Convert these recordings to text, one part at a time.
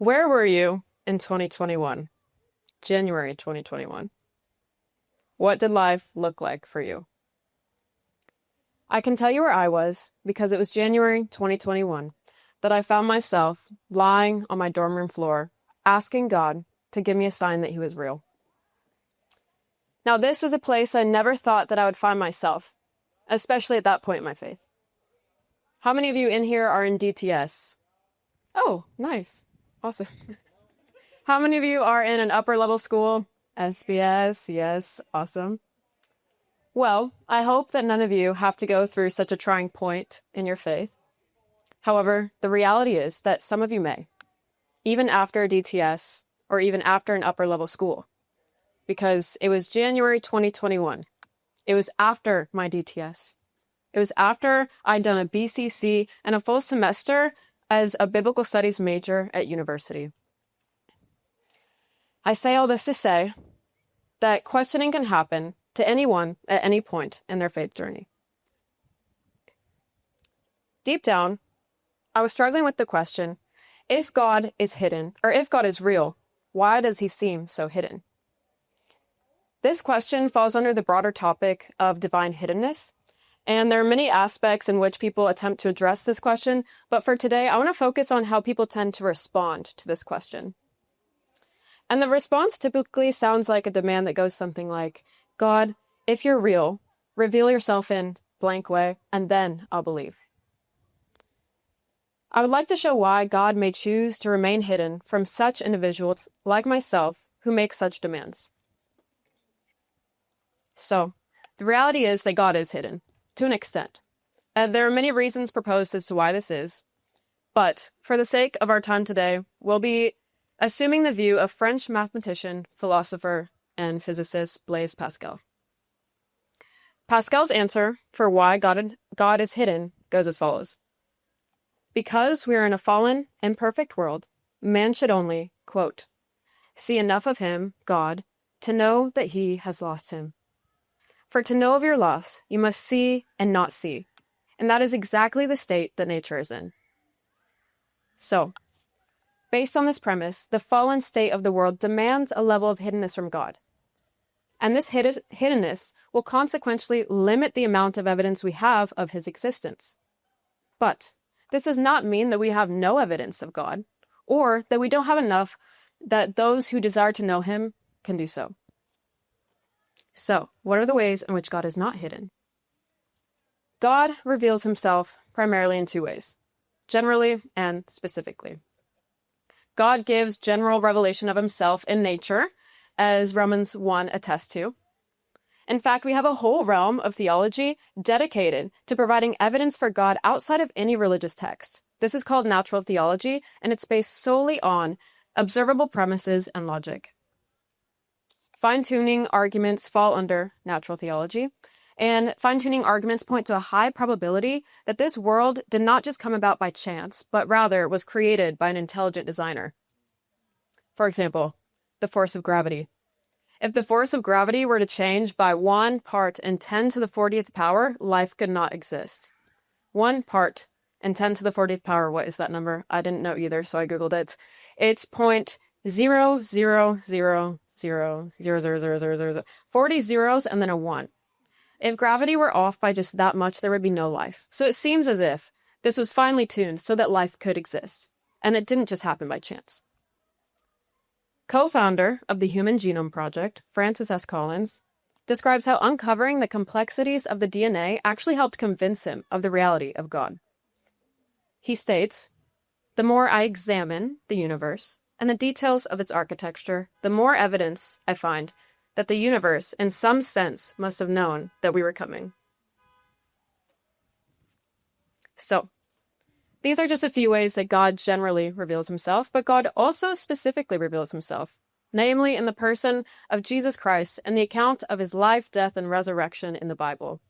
Where were you in 2021? January 2021. What did life look like for you? I can tell you where I was because it was January 2021 that I found myself lying on my dorm room floor, asking God to give me a sign that he was real. Now, this was a place I never thought that I would find myself, especially at that point in my faith. How many of you in here are in DTS? Oh, nice. Awesome. How many of you are in an upper level school? SBS, yes, awesome. Well, I hope that none of you have to go through such a trying point in your faith. However, the reality is that some of you may, even after a DTS or even after an upper level school, because it was January 2021. It was after my DTS. It was after I'd done a BCC and a full semester as a biblical studies major at university. I say all this to say that questioning can happen to anyone at any point in their faith journey. Deep down, I was struggling with the question, if God is hidden, or if God is real, why does he seem so hidden? This question falls under the broader topic of divine hiddenness, and there are many aspects in which people attempt to address this question, but for today, I want to focus on how people tend to respond to this question. And the response typically sounds like a demand that goes something like, God, if you're real, reveal yourself in blank way, and then I'll believe. I would like to show why God may choose to remain hidden from such individuals like myself who make such demands. So, the reality is that God is hidden, to an extent. And there are many reasons proposed as to why this is, but for the sake of our time today, we'll be assuming the view of French mathematician, philosopher, and physicist Blaise Pascal. Pascal's answer for why God is hidden goes as follows. Because we are in a fallen, imperfect world, man should only, quote, see enough of him, God, to know that he has lost him. For to know of your loss, you must see and not see, and that is exactly the state that nature is in. So, based on this premise, the fallen state of the world demands a level of hiddenness from God. And this hiddenness will consequently limit the amount of evidence we have of his existence. But this does not mean that we have no evidence of God, or that we don't have enough that those who desire to know him can do so. So, what are the ways in which God is not hidden? God reveals himself primarily in two ways, generally and specifically. God gives general revelation of himself in nature, as Romans 1 attests to. In fact, we have a whole realm of theology dedicated to providing evidence for God outside of any religious text. This is called natural theology, and it's based solely on observable premises and logic. Fine-tuning arguments fall under natural theology, and fine-tuning arguments point to a high probability that this world did not just come about by chance, but rather was created by an intelligent designer. For example, the force of gravity. If the force of gravity were to change by 1 part in 10 to the 40th power, life could not exist. 1 part in 10 to the 40th power, what is that number? I didn't know either, so I googled it. It's 0.000000000, 40 zeros and then a 1. If gravity were off by just that much, there would be no life. So it seems as if this was finely tuned so that life could exist, and it didn't just happen by chance. Co-founder of the Human Genome Project, Francis S. Collins, describes how uncovering the complexities of the DNA actually helped convince him of the reality of God. He states, the more I examine the universe and the details of its architecture, the more evidence I find that the universe, in some sense, must have known that we were coming. So, these are just a few ways that God generally reveals himself, but God also specifically reveals himself, namely in the person of Jesus Christ and the account of his life, death, and resurrection in the Bible.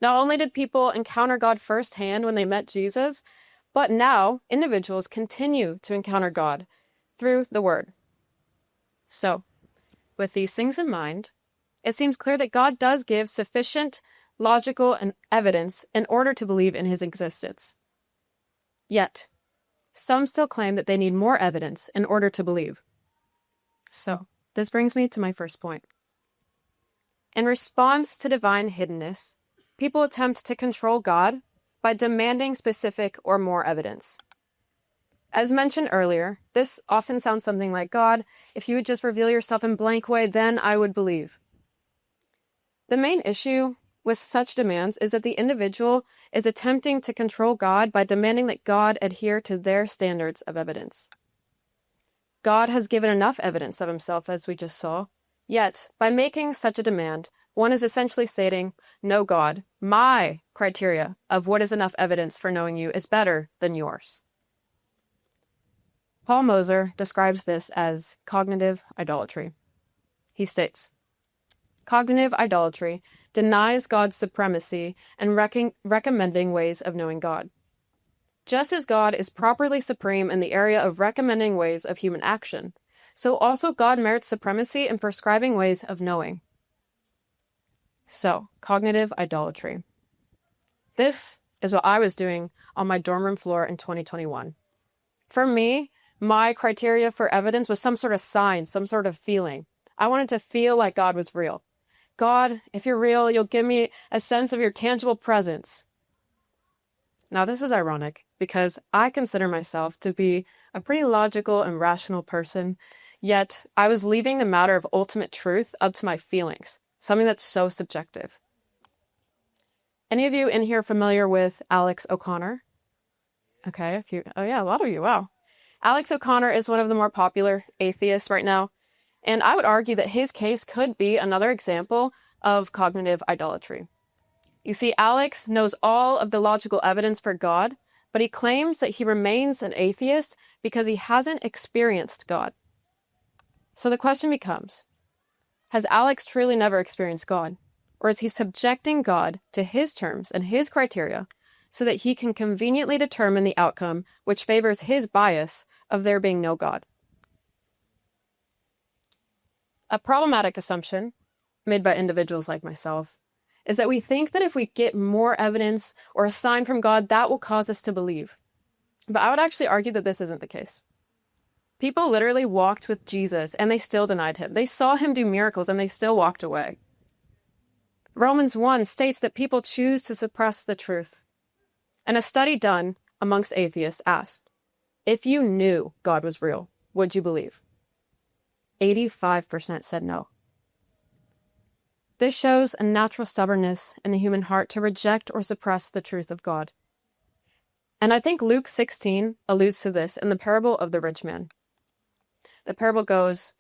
Not only did people encounter God firsthand when they met Jesus, but now individuals continue to encounter God through the Word. So, with these things in mind, it seems clear that God does give sufficient logical and evidence in order to believe in his existence. Yet, some still claim that they need more evidence in order to believe. So, this brings me to my first point. In response to divine hiddenness, people attempt to control God by demanding specific or more evidence. As mentioned earlier, this often sounds something like, God, if you would just reveal yourself in blank way, then I would believe. The main issue with such demands is that the individual is attempting to control God by demanding that God adhere to their standards of evidence. God has given enough evidence of himself, as we just saw, yet by making such a demand, one is essentially stating, no, God, my criteria of what is enough evidence for knowing you is better than yours. Paul Moser describes this as cognitive idolatry. He states, cognitive idolatry denies God's supremacy and recommending ways of knowing God. Just as God is properly supreme in the area of recommending ways of human action, so also God merits supremacy in prescribing ways of knowing. So, cognitive idolatry. This is what I was doing on my dorm room floor in 2021. For me, my criteria for evidence was some sort of sign, some sort of feeling. I wanted to feel like God was real. God, if you're real, you'll give me a sense of your tangible presence. Now, this is ironic because I consider myself to be a pretty logical and rational person, yet I was leaving the matter of ultimate truth up to my feelings, something that's so subjective. Any of you in here familiar with Alex O'Connor? Okay, a lot of you, wow. Alex O'Connor is one of the more popular atheists right now, and I would argue that his case could be another example of cognitive idolatry. You see, Alex knows all of the logical evidence for God, but he claims that he remains an atheist because he hasn't experienced God. So the question becomes, has Alex truly never experienced God? Or is he subjecting God to his terms and his criteria so that he can conveniently determine the outcome which favors his bias of there being no God? A problematic assumption made by individuals like myself is that we think that if we get more evidence or a sign from God, that will cause us to believe. But I would actually argue that this isn't the case. People literally walked with Jesus and they still denied him. They saw him do miracles and they still walked away. Romans 1 states that people choose to suppress the truth. And a study done amongst atheists asked, if you knew God was real, would you believe? 85% said no. This shows a natural stubbornness in the human heart to reject or suppress the truth of God. And I think Luke 16 alludes to this in the parable of the rich man. The parable goes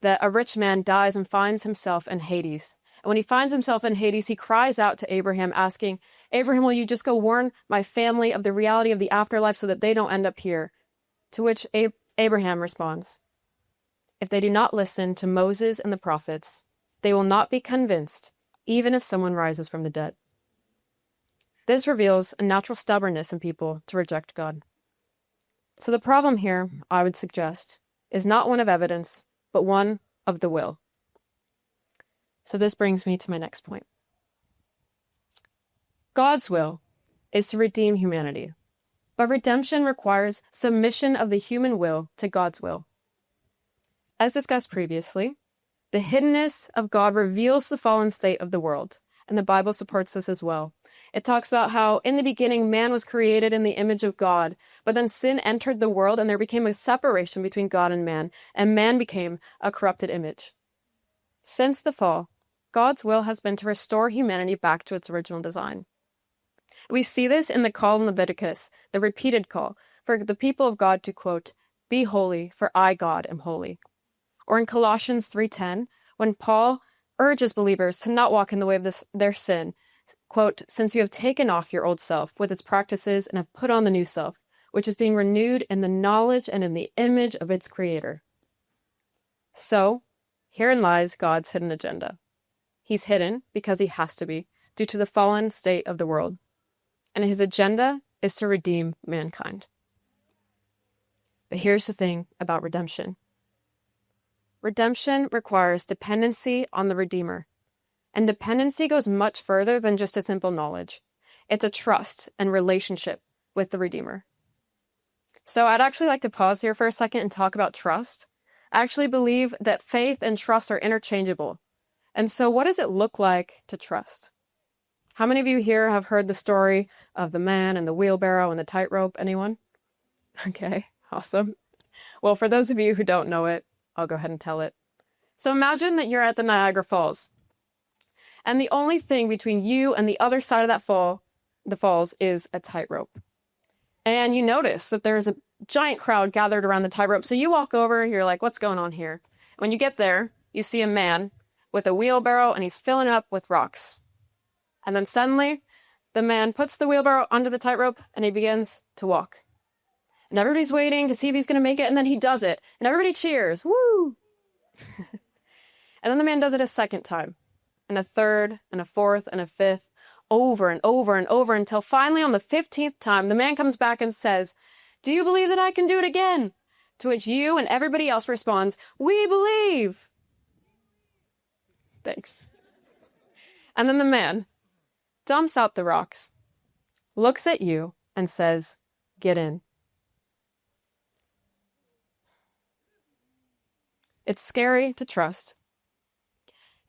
that a rich man dies and finds himself in Hades. And when he finds himself in Hades, he cries out to Abraham asking, Abraham, will you just go warn my family of the reality of the afterlife so that they don't end up here? To which Abraham responds, if they do not listen to Moses and the prophets, they will not be convinced, even if someone rises from the dead. This reveals a natural stubbornness in people to reject God. So the problem here, I would suggest, is not one of evidence, but one of the will. So this brings me to my next point. God's will is to redeem humanity, but redemption requires submission of the human will to God's will. As discussed previously, the hiddenness of God reveals the fallen state of the world, and the Bible supports this as well. It talks about how in the beginning man was created in the image of God, but then sin entered the world and there became a separation between God and man became a corrupted image. Since the fall, God's will has been to restore humanity back to its original design. We see this in the call in Leviticus, the repeated call for the people of God to, quote, be holy, for I, God, am holy. Or in Colossians 3:10, when Paul urges believers to not walk in the way of their sin, quote, since you have taken off your old self with its practices and have put on the new self, which is being renewed in the knowledge and in the image of its creator. So, herein lies God's hidden agenda. He's hidden because he has to be, due to the fallen state of the world. And his agenda is to redeem mankind. But here's the thing about redemption. Redemption requires dependency on the Redeemer. And dependency goes much further than just a simple knowledge. It's a trust and relationship with the Redeemer. So I'd actually like to pause here for a second and talk about trust. I actually believe that faith and trust are interchangeable. And so what does it look like to trust? How many of you here have heard the story of the man and the wheelbarrow and the tightrope? Anyone? Okay, awesome. Well, for those of you who don't know it, I'll go ahead and tell it. So imagine that you're at the Niagara Falls, and the only thing between you and the other side of the falls is a tightrope. And you notice that there's a giant crowd gathered around the tightrope. So you walk over, you're like, what's going on here? When you get there, you see a man with a wheelbarrow and he's filling it up with rocks. And then suddenly, the man puts the wheelbarrow under the tightrope and he begins to walk. And everybody's waiting to see if he's going to make it, and then he does it. And everybody cheers. Woo! And then the man does it a second time, and a third, and a fourth, and a fifth, over and over and over, until finally on the 15th time, the man comes back and says, "Do you believe that I can do it again?" To which you and everybody else responds, "We believe." Thanks. And then the man dumps out the rocks, looks at you, and says, "Get in." It's scary to trust.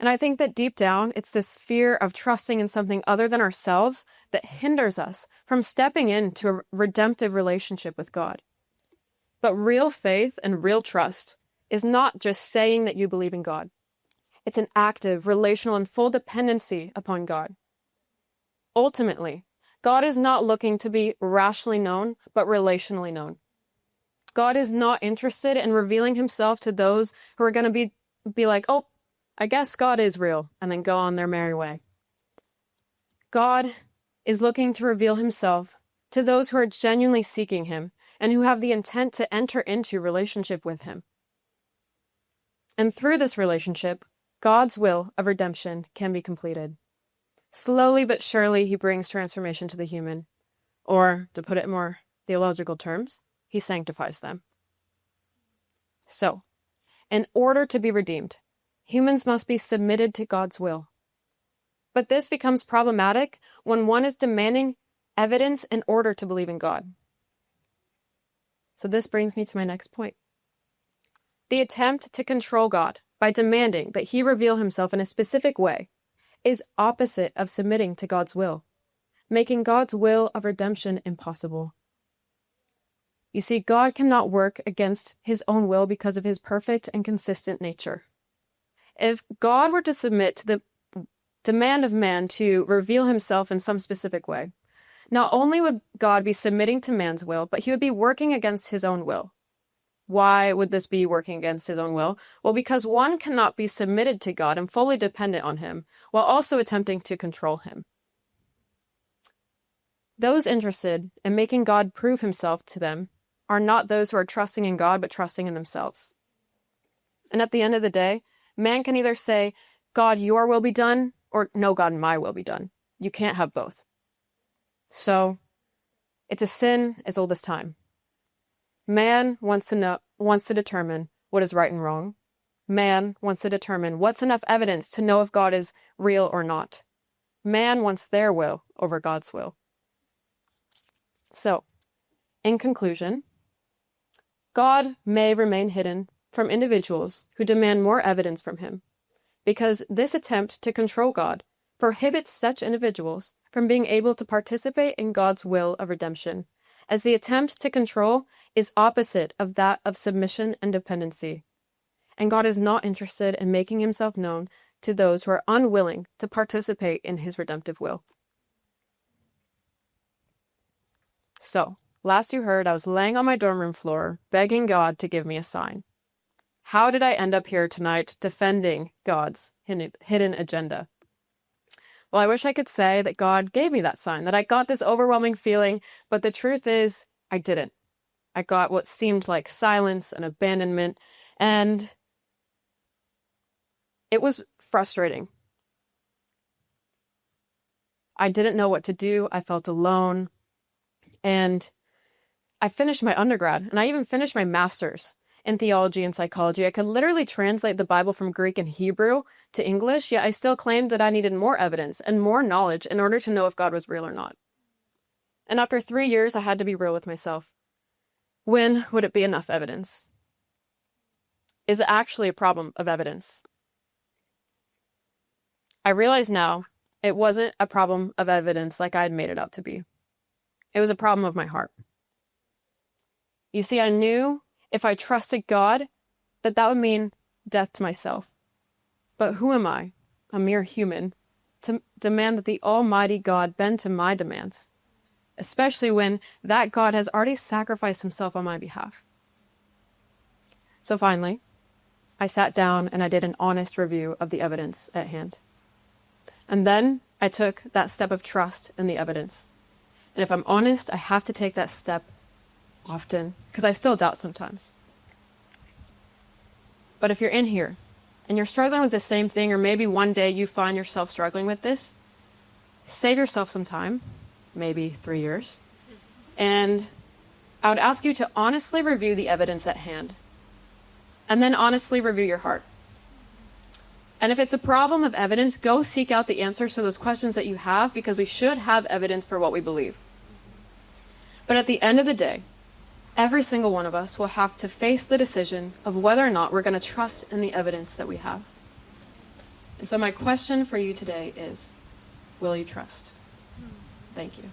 And I think that deep down, it's this fear of trusting in something other than ourselves that hinders us from stepping into a redemptive relationship with God. But real faith and real trust is not just saying that you believe in God. It's an active, relational, and full dependency upon God. Ultimately, God is not looking to be rationally known, but relationally known. God is not interested in revealing himself to those who are going to be like, oh, I guess God is real, and then go on their merry way. God is looking to reveal himself to those who are genuinely seeking him and who have the intent to enter into relationship with him. And through this relationship, God's will of redemption can be completed. Slowly but surely, he brings transformation to the human. Or, to put it in more theological terms, he sanctifies them. So, in order to be redeemed, humans must be submitted to God's will. But this becomes problematic when one is demanding evidence in order to believe in God. So this brings me to my next point. The attempt to control God by demanding that he reveal himself in a specific way is opposite of submitting to God's will, making God's will of redemption impossible. You see, God cannot work against his own will because of his perfect and consistent nature. If God were to submit to the demand of man to reveal himself in some specific way, not only would God be submitting to man's will, but he would be working against his own will. Why would this be working against his own will? Well, because one cannot be submitted to God and fully dependent on him, while also attempting to control him. Those interested in making God prove himself to them are not those who are trusting in God, but trusting in themselves. And at the end of the day, man can either say, God, your will be done, or no, God, my will be done. You can't have both. So, it's a sin as old as time. Man wants to determine what is right and wrong. Man wants to determine what's enough evidence to know if God is real or not. Man wants their will over God's will. So, in conclusion, God may remain hidden from individuals who demand more evidence from him, because this attempt to control God prohibits such individuals from being able to participate in God's will of redemption, as the attempt to control is opposite of that of submission and dependency. And God is not interested in making himself known to those who are unwilling to participate in his redemptive will. So, last you heard, I was laying on my dorm room floor, begging God to give me a sign. How did I end up here tonight defending God's hidden agenda? Well, I wish I could say that God gave me that sign, that I got this overwhelming feeling, but the truth is, I didn't. I got what seemed like silence and abandonment, and it was frustrating. I didn't know what to do. I felt alone. And I finished my undergrad, and I even finished my master's in theology and psychology. I could literally translate the Bible from Greek and Hebrew to English, yet I still claimed that I needed more evidence and more knowledge in order to know if God was real or not. And after 3 years, I had to be real with myself. When would it be enough evidence? Is it actually a problem of evidence? I realize now it wasn't a problem of evidence like I had made it out to be. It was a problem of my heart. You see, I knew if I trusted God, that would mean death to myself. But who am I, a mere human, to demand that the Almighty God bend to my demands, especially when that God has already sacrificed himself on my behalf? So finally, I sat down and I did an honest review of the evidence at hand. And then I took that step of trust in the evidence. And if I'm honest, I have to take that step often, because I still doubt sometimes. But if you're in here and you're struggling with the same thing, or maybe one day you find yourself struggling with this, save yourself some time, maybe 3 years, and I would ask you to honestly review the evidence at hand, and then honestly review your heart. And if it's a problem of evidence, go seek out the answers to those questions that you have, because we should have evidence for what we believe. But at the end of the day, every single one of us will have to face the decision of whether or not we're going to trust in the evidence that we have. And so my question for you today is, will you trust? Thank you.